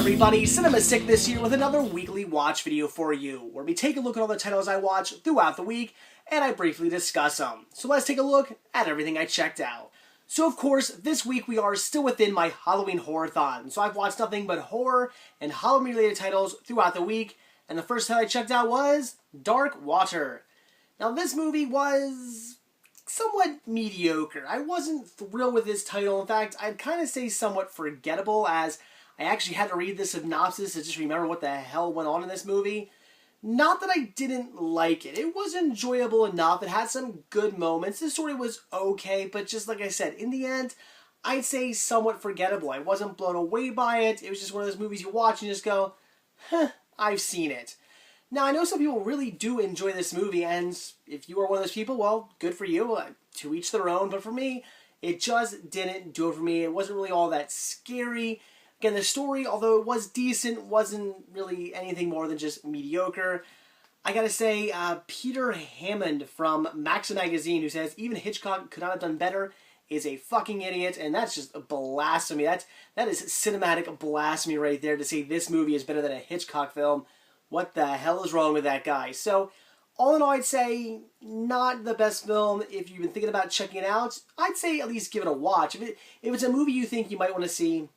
everybody, Cinema Sickness here with another weekly watch video for you, where we take a look at all the titles I watch throughout the week, and I briefly discuss them. So let's take a look at everything I checked out. So of course, this week we are still within my Halloween Horrorthon, so I've watched nothing but horror and Halloween related titles throughout the week, and the first title I checked out was Dark Water. Now this movie was somewhat mediocre. I wasn't thrilled with this title. In fact, I'd kind of say somewhat forgettable, as I actually had to read the synopsis to just remember what the hell went on in this movie. Not that I didn't like it. It was enjoyable enough. It had some good moments. The story was okay, but just like I said, in the end, I'd say somewhat forgettable. I wasn't blown away by it. It was just one of those movies you watch and just go, huh, I've seen it. Now, I know some people really do enjoy this movie, and if you are one of those people, well, good for you. To each their own. But for me, it just didn't do it for me. It wasn't really all that scary. Again, the story, although it was decent, wasn't really anything more than just mediocre. I gotta say, Peter Hammond from Maxim Magazine, who says even Hitchcock could not have done better, is a fucking idiot, and that's just a blasphemy. That is cinematic blasphemy right there, to say this movie is better than a Hitchcock film. What the hell is wrong with that guy? So, all in all, I'd say not the best film. If you've been thinking about checking it out, I'd say at least give it a watch. If it's a movie you think you might want to see,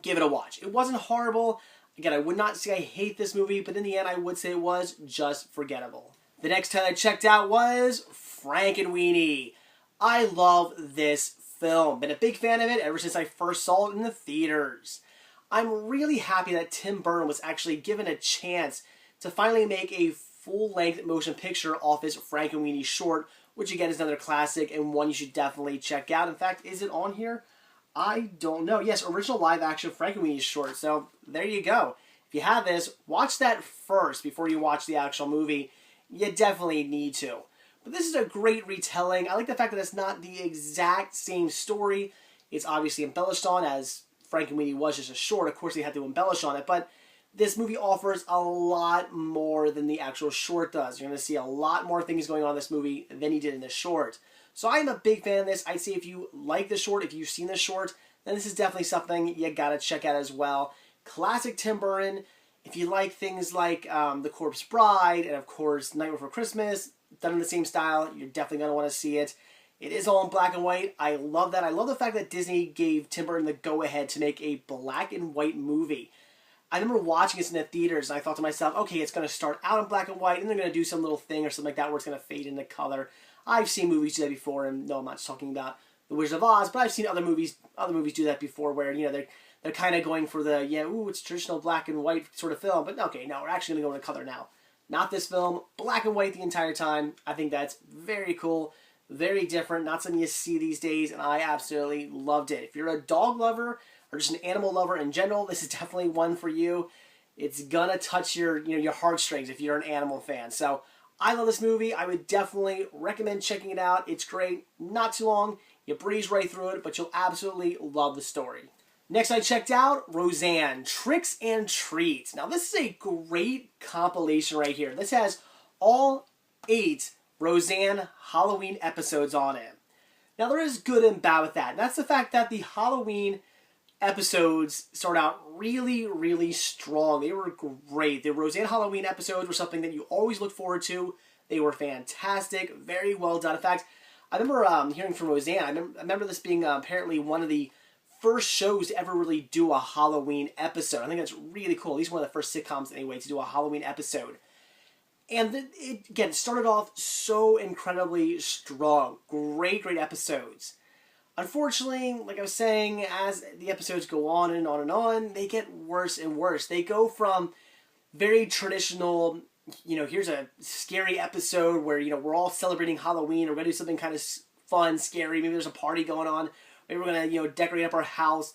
give it a watch. It wasn't horrible. Again, I would not say I hate this movie, but in the end, I would say it was just forgettable. The next title I checked out was Frankenweenie. I love this film. Been a big fan of it ever since I first saw it in the theaters. I'm really happy that Tim Burton was actually given a chance to finally make a full-length motion picture off his Frankenweenie short, which again is another classic and one you should definitely check out. In fact, is it on here? I don't know. Yes, original live-action Frankenweenie short. So there you go. If you have this, watch that first before you watch the actual movie. You definitely need to. But this is a great retelling. I like the fact that it's not the exact same story. It's obviously embellished on, as Frankenweenie was just a short. Of course, they had to embellish on it, but this movie offers a lot more than the actual short does. You're going to see a lot more things going on in this movie than you did in the short. So I'm a big fan of this. I'd say if you like the short, if you've seen the short, then this is definitely something you gotta check out as well. Classic Tim Burton. If you like things like The Corpse Bride and, of course, Night Before Christmas, done in the same style, you're definitely going to want to see it. It is all in black and white. I love that. I love the fact that Disney gave Tim Burton the go-ahead to make a black and white movie. I remember watching this in the theaters, and I thought to myself, okay, it's going to start out in black and white, and they're going to do some little thing or something like that where it's going to fade into color. I've seen movies do that before, and no, I'm not just talking about The Wizard of Oz, but I've seen other movies do that before, where, you know, they're kind of going for the, yeah, ooh, it's traditional black and white sort of film, but okay, no, we're actually going to go into color now. Not this film, black and white the entire time. I think that's very cool, very different, not something you see these days, and I absolutely loved it. If you're a dog lover, or just an animal lover in general, this is definitely one for you. It's gonna touch your, your heartstrings if you're an animal fan. So, I love this movie. I would definitely recommend checking it out. It's great. Not too long. You breeze right through it, but you'll absolutely love the story. Next I checked out Roseanne, Tricks and Treats. Now this is a great compilation right here. This has all 8 Roseanne Halloween episodes on it. Now there is good and bad with that. And that's the fact that the Halloween episodes start out really, really strong. They were great. The Roseanne Halloween episodes were something that you always look forward to. They were fantastic, very well done. In fact, I remember hearing from Roseanne, I remember this being apparently one of the first shows to ever really do a Halloween episode. I think that's really cool. At least one of the first sitcoms anyway to do a Halloween episode. And it, again, started off so incredibly strong. Great, great episodes. Unfortunately, like I was saying, as the episodes go on and on and on, they get worse and worse. They go from very traditional, here's a scary episode where, we're all celebrating Halloween, or we're going to do something kind of fun, scary, maybe there's a party going on, maybe we're going to, decorate up our house,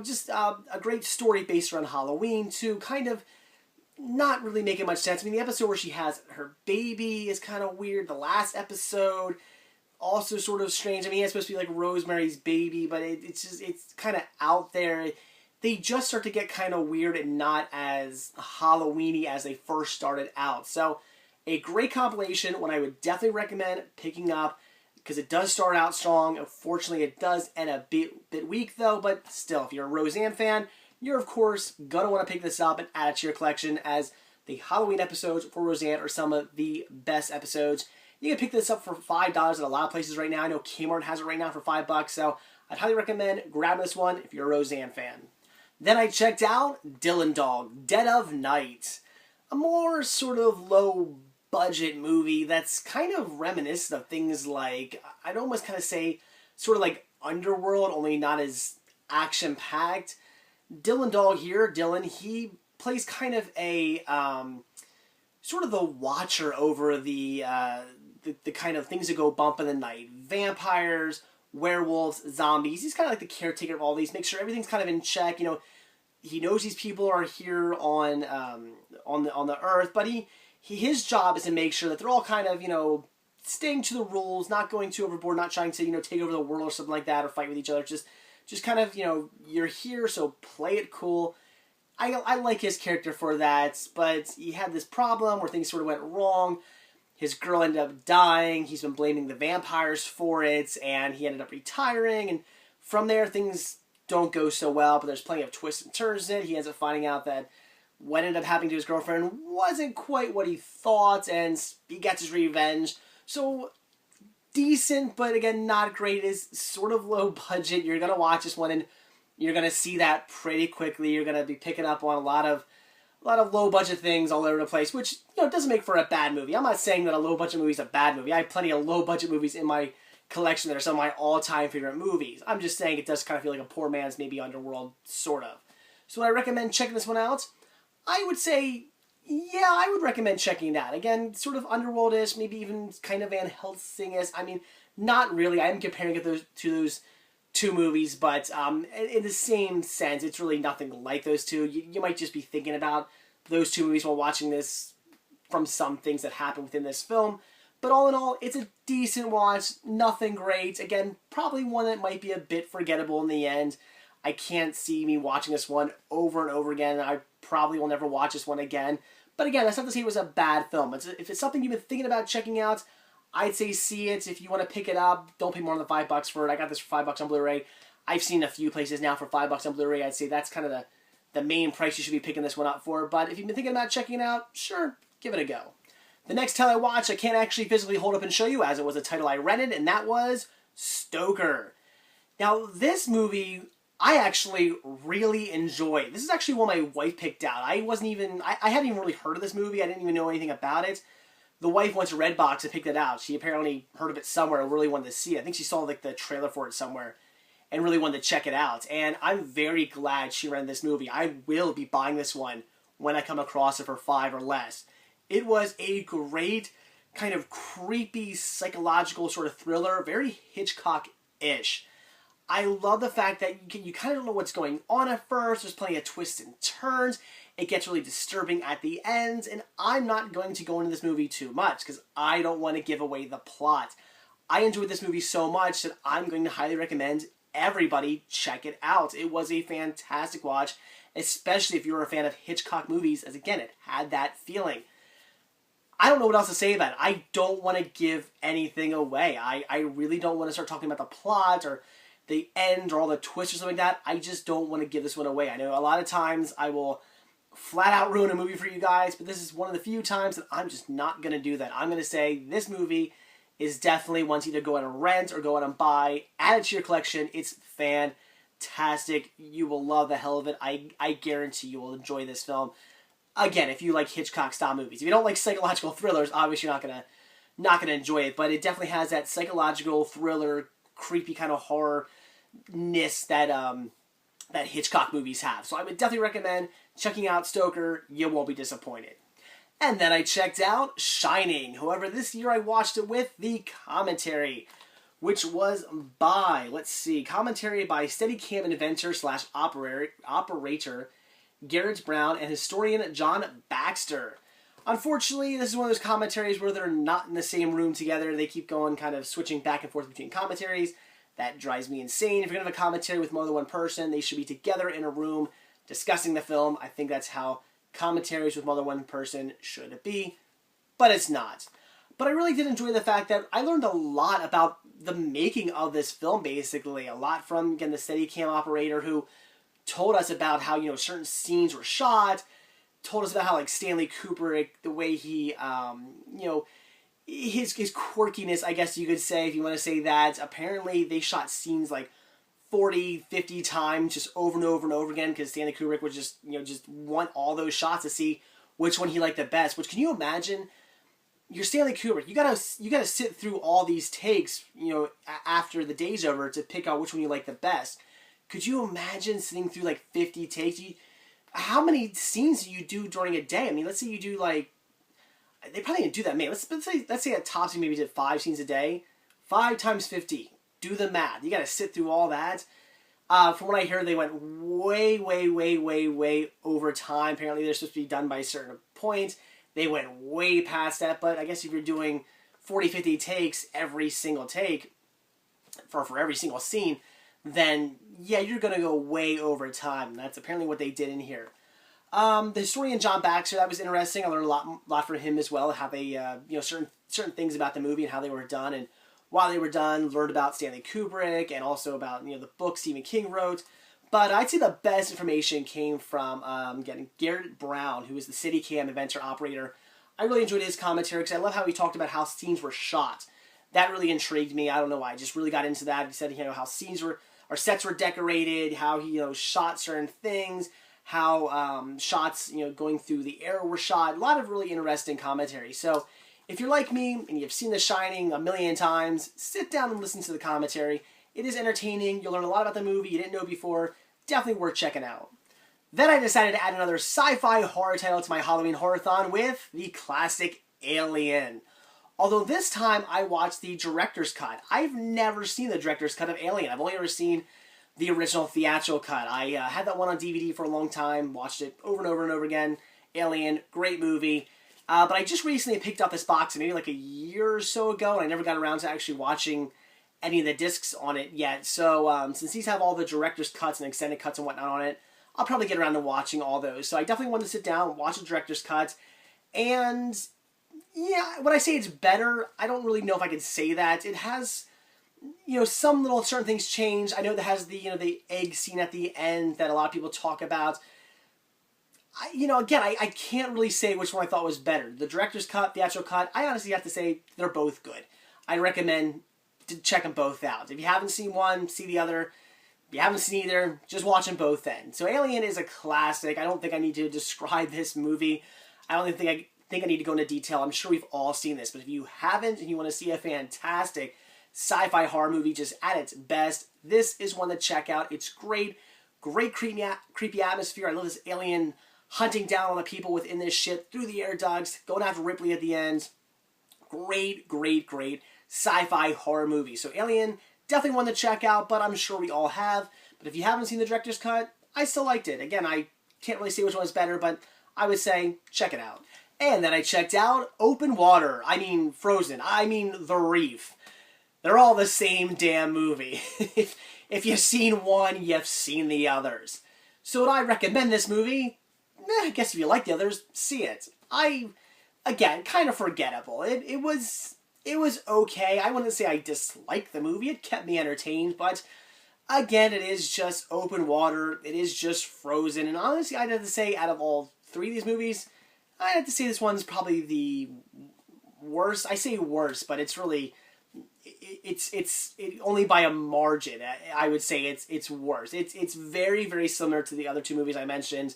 just a great story based around Halloween, to kind of not really making much sense. I mean, the episode where she has her baby is kind of weird. The last episode, also sort of strange. I mean, it's supposed to be like Rosemary's Baby, but it's kind of out there. They just start to get kind of weird and not as Halloween-y as they first started out. So, a great compilation, one I would definitely recommend picking up, because it does start out strong. Unfortunately, it does end a bit weak, though, but still, if you're a Roseanne fan, you're of course going to want to pick this up and add it to your collection, as the Halloween episodes for Roseanne are some of the best episodes. You can pick this up for $5 at a lot of places right now. I know Kmart has it right now for $5, so I'd highly recommend grabbing this one if you're a Roseanne fan. Then I checked out Dylan Dog, Dead of Night. A more sort of low-budget movie that's kind of reminiscent of things like, I'd almost kind of say, sort of like Underworld, only not as action-packed. Dylan Dog here, Dylan, he plays kind of a, sort of the watcher over the kind of things that go bump in the night. Vampires, werewolves, zombies. He's kind of like the caretaker of all these, make sure everything's kind of in check. You know, he knows these people are here on the earth, but his job is to make sure that they're all kind of, you know, staying to the rules, not going too overboard, not trying to, you know, take over the world or something like that, or fight with each other. Just kind of, you know, you're here, so play it cool. I like his character for that, but he had this problem where things sort of went wrong. His girl ended up dying. He's been blaming the vampires for it, and he ended up retiring. And from there, things don't go so well, but there's plenty of twists and turns in it. He ends up finding out that what ended up happening to his girlfriend wasn't quite what he thought, and he gets his revenge. So, decent, but again, not great. Is sort of low budget. You're going to watch this one, and you're going to see that pretty quickly. You're going to be picking up on a lot of low-budget things all over the place, which, you know, doesn't make for a bad movie. I'm not saying that a low-budget movie is a bad movie. I have plenty of low-budget movies in my collection that are some of my all-time favorite movies. I'm just saying it does kind of feel like a poor man's maybe Underworld, sort of. So would I recommend checking this one out? I would say, yeah, I would recommend checking that. Again, sort of Underworld-ish, maybe even kind of Van Helsing-ish. I mean, not really. I'm comparing it to those two movies, but in the same sense, it's really nothing like those two. You might just be thinking about those two movies while watching this from some things that happen within this film. But all in all, it's a decent watch, nothing great. Again, probably one that might be a bit forgettable in the end. I can't see me watching this one over and over again. I probably will never watch this one again. But again, that's not to say it was a bad film. If it's something you've been thinking about checking out, I'd say see it. If you want to pick it up, don't pay more than $5 for it. I got this for $5 on Blu-ray. I've seen a few places now for $5 on Blu-ray. I'd say that's kind of the main price you should be picking this one up for. But if you've been thinking about checking it out, sure, give it a go. The next title I watched, I can't actually physically hold up and show you, as it was a title I rented, and that was Stoker. Now, this movie I actually really enjoyed. This is actually one my wife picked out. I hadn't even really heard of this movie. I didn't even know anything about it. The wife went to Redbox and picked it out. She apparently heard of it somewhere and really wanted to see it. I think she saw like the trailer for it somewhere and really wanted to check it out. And I'm very glad she rented this movie. I will be buying this one when I come across it for $5 or less. It was a great kind of creepy psychological sort of thriller, very Hitchcock-ish. I love the fact that you kind of don't know what's going on at first. There's plenty of twists and turns. It gets really disturbing at the ends, and I'm not going to go into this movie too much because I don't want to give away the plot. I enjoyed this movie so much that I'm going to highly recommend everybody check it out. It was a fantastic watch, especially if you're a fan of Hitchcock movies, as again, it had that feeling. I don't know what else to say about it. I don't want to give anything away. I really don't want to start talking about the plot or the end or all the twists or something like that. I just don't want to give this one away. I know a lot of times I will flat out ruin a movie for you guys, but this is one of the few times that I'm just not going to do that. I'm going to say this movie is definitely one to either go out and rent or go out and buy. Add it to your collection. It's fantastic. You will love the hell of it. I guarantee you will enjoy this film. Again, if you like Hitchcock-style movies. If you don't like psychological thrillers, obviously you're not gonna enjoy it, but it definitely has that psychological thriller, creepy kind of horror-ness that Hitchcock movies have. So I would definitely recommend checking out Stoker. You won't be disappointed. And then I checked out Shining. However, this year I watched it with the commentary, which was by, commentary by Steadicam inventor / operator Garrett Brown and historian John Baxter. Unfortunately, this is one of those commentaries where they're not in the same room together. They keep going, kind of switching back and forth between commentaries. That drives me insane. If you're going to have a commentary with more than one person, they should be together in a room discussing the film. I think that's how commentaries with more than one person should be, but it's not. But I really did enjoy the fact that I learned a lot about the making of this film, basically. A lot from, again, the Steadicam operator who told us about how, certain scenes were shot, told us about how, like, Stanley Kubrick, the way he, his quirkiness, I guess you could say, if you want to say that. Apparently, they shot scenes, like, 40, 50 times, just over and over and over again, because Stanley Kubrick would just want all those shots to see which one he liked the best. Which, can you imagine? You're Stanley Kubrick. You gotta sit through all these takes, after the day's over to pick out which one you like the best. Could you imagine sitting through like 50 takes? How many scenes do you do during a day? I mean, let's say you do like, they probably didn't do that many. Let's say at tops you maybe did 5 scenes a day. 5 times 50. Do the math. You gotta sit through all that. From what I hear, they went way, way, way, way, way over time. Apparently, they're supposed to be done by a certain point. They went way past that, but I guess if you're doing 40, 50 takes every single take, for every single scene, then yeah, you're going to go way over time. And that's apparently what they did in here. The historian John Baxter, that was interesting. I learned a lot from him as well, how they, certain things about the movie and how they were done. And while they were done, learned about Stanley Kubrick and also about, the book Stephen King wrote. But I'd say the best information came from getting Garrett Brown, who is the Steadicam inventor operator. I really enjoyed his commentary because I love how he talked about how scenes were shot. That really intrigued me. I don't know why. I just really got into that. He said, how sets were decorated, how he, shot certain things, how shots, going through the air were shot. A lot of really interesting commentary. So if you're like me and you've seen The Shining a million times, sit down and listen to the commentary. It is entertaining. You'll learn a lot about the movie you didn't know before. Definitely worth checking out. Then I decided to add another sci-fi horror title to my Halloween Horrorthon with the classic Alien. Although this time I watched the director's cut. I've never seen the director's cut of Alien. I've only ever seen the original theatrical cut. I had that one on DVD for a long time, watched it over and over and over again. Alien, great movie. But I just recently picked up this box maybe like a year or so ago, and I never got around to actually watching any of the discs on it yet. So since these have all the director's cuts and extended cuts and whatnot on it, I'll probably get around to watching all those. So I definitely want to sit down, watch the director's cut. And yeah, when I say it's better, I don't really know if I can say that. It has, some little certain things change. I know that has the, the egg scene at the end that a lot of people talk about. I can't really say which one I thought was better. The director's cut, the actual cut, I honestly have to say they're both good. I recommend to check them both out. If you haven't seen one, see the other. If you haven't seen either, just watch them both then. So Alien is a classic. I don't think I need to describe this movie. I don't think I need to go into detail. I'm sure we've all seen this. But if you haven't and you want to see a fantastic sci-fi horror movie just at its best, this is one to check out. It's great. Great creepy atmosphere. I love this alien hunting down on the people within this ship through the air ducts, going after Ripley at the end. Great, great, great sci-fi horror movie. So Alien, definitely one to check out, but I'm sure we all have. But if you haven't seen the director's cut, I still liked it. Again, I can't really say which one is better, but I would say check it out. And then I checked out Open Water. I mean Frozen. I mean The Reef. They're all the same damn movie. If you've seen one, you've seen the others. So would I recommend this movie? I guess if you like the others, see it. Again, kind of forgettable. It was okay. I wouldn't say I disliked the movie. It kept me entertained, but again, it is just Open Water. It is just Frozen. And honestly, I'd have to say, out of all 3 of these movies, I'd have to say this one's probably the worst. I say worst, but it's really, it's only by a margin. I would say it's worse. It's very, very similar to the other 2 movies I mentioned.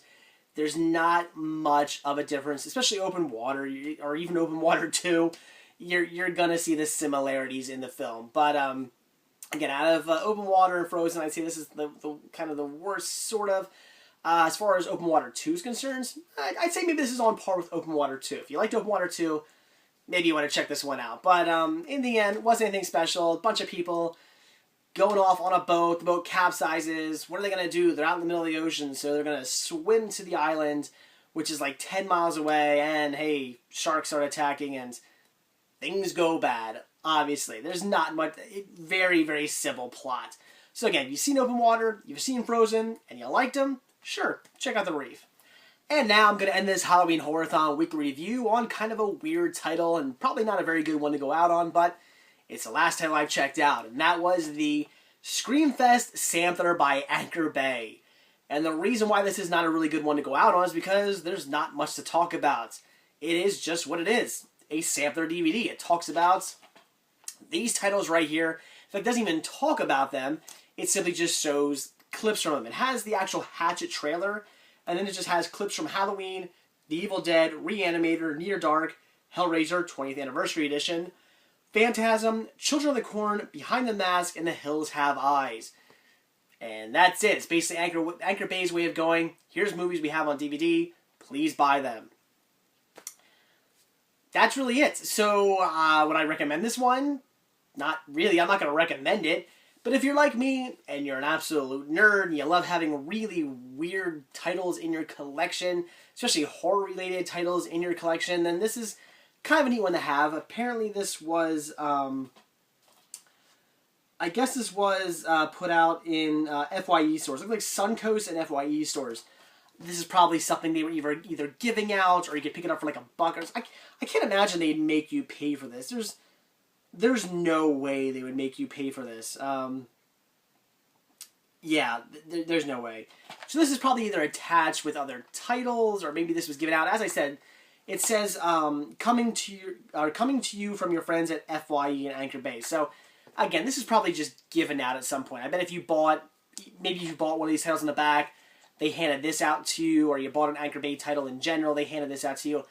There's not much of a difference, especially Open Water, or even Open Water 2. You're gonna see the similarities in the film. But again, out of Open Water and Frozen, I'd say this is the kind of the worst, sort of. As far as Open Water 2 is concerned, I'd say maybe this is on par with Open Water 2. If you liked Open Water 2, maybe you want to check this one out. But in the end, it wasn't anything special. A bunch of people going off on a boat. The boat capsizes. What are they going to do? They're out in the middle of the ocean, so they're going to swim to the island, which is like 10 miles away, and hey, sharks start attacking, and things go bad, obviously. There's not much, very, very simple plot. So again, you've seen Open Water, you've seen Frozen, and you liked them, sure, check out The Reef. And now I'm going to end this Halloween Horrorthon weekly review on kind of a weird title, and probably not a very good one to go out on, but it's the last title I checked out, and that was the Screamfest Sampler by Anchor Bay. And the reason why this is not a really good one to go out on is because there's not much to talk about. It is just what it is. A sampler DVD. It talks about these titles right here. In fact, it doesn't even talk about them. It simply just shows clips from them. It has the actual Hatchet trailer, and then it just has clips from Halloween, The Evil Dead, Reanimator, Near Dark, Hellraiser 20th Anniversary Edition, Phantasm, Children of the Corn, Behind the Mask, and The Hills Have Eyes. And that's it. It's basically Anchor Bay's way of going, here's movies we have on DVD, please buy them. That's really it. So, would I recommend this one? Not really. I'm not going to recommend it. But if you're like me, and you're an absolute nerd, and you love having really weird titles in your collection, especially horror-related titles in your collection, then this is kind of a neat one to have. Apparently this was, I guess this was put out in FYE stores. It looks like Suncoast and FYE stores. This is probably something they were either giving out, or you could pick it up for like $1. Or I can't imagine they'd make you pay for this. There's no way they would make you pay for this. Yeah, there's no way. So this is probably either attached with other titles, or maybe this was given out. As I said, it says coming to you from your friends at FYE and Anchor Bay. So again, this is probably just given out at some point. I bet if you bought one of these titles in the back, they handed this out to you, or you bought an Anchor Bay title in general, they handed this out to you.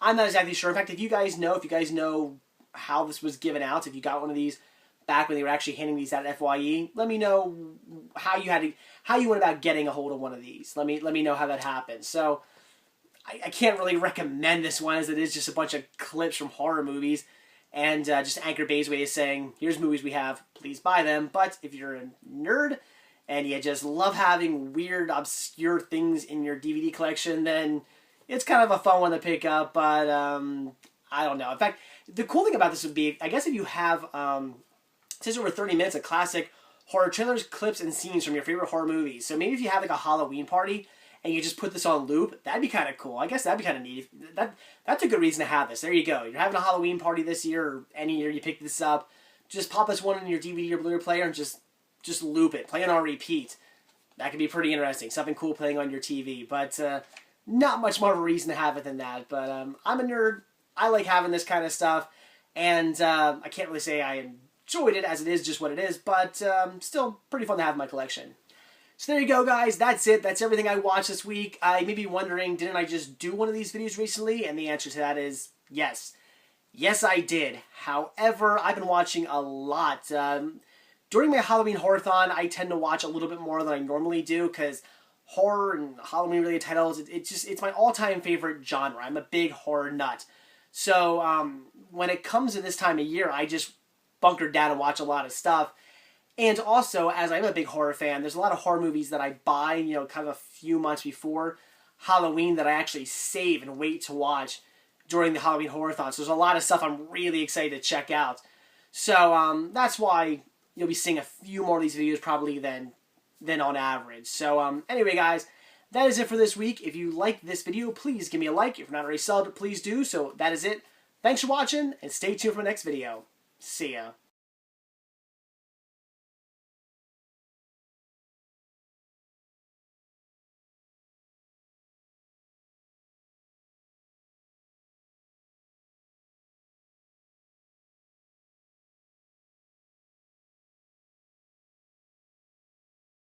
I'm not exactly sure. In fact, if you guys know how this was given out, if you got one of these back when they were actually handing these out at FYE, let me know how you went about getting a hold of one of these. Let me know how that happened. So I can't really recommend this one, as it is just a bunch of clips from horror movies, and just Anchor Bay's way of saying, here's movies we have, please buy them. But if you're a nerd and you just love having weird, obscure things in your DVD collection, then it's kind of a fun one to pick up. But I don't know. In fact, the cool thing about this would be, I guess if you have, it says over 30 minutes of classic horror trailers, clips, and scenes from your favorite horror movies. So maybe if you have like a Halloween party and you just put this on loop, that'd be kind of cool. I guess that'd be kind of neat. That's a good reason to have this. There you go. You're having a Halloween party this year, or any year you pick this up, just pop this one in your DVD or Blu-ray player and just loop it. Play it on repeat. That could be pretty interesting. Something cool playing on your TV. But not much more of a reason to have it than that. But I'm a nerd. I like having this kind of stuff. And I can't really say I enjoyed it, as it is just what it is. But still pretty fun to have in my collection. So there you go, guys. That's it. That's everything I watched this week. I may be wondering, didn't I just do one of these videos recently? And the answer to that is yes. Yes, I did. However, I've been watching a lot. During my Halloween Horrorthon, I tend to watch a little bit more than I normally do, because horror and Halloween-related titles, it's my all-time favorite genre. I'm a big horror nut. So when it comes to this time of year, I just bunker down and watch a lot of stuff. And also, as I'm a big horror fan, there's a lot of horror movies that I buy, kind of a few months before Halloween that I actually save and wait to watch during the Halloween Horrorthon. So there's a lot of stuff I'm really excited to check out. So that's why you'll be seeing a few more of these videos probably than on average. So anyway, guys, that is it for this week. If you liked this video, please give me a like. If you're not already subbed, please do. So that is it. Thanks for watching, and stay tuned for the next video. See ya.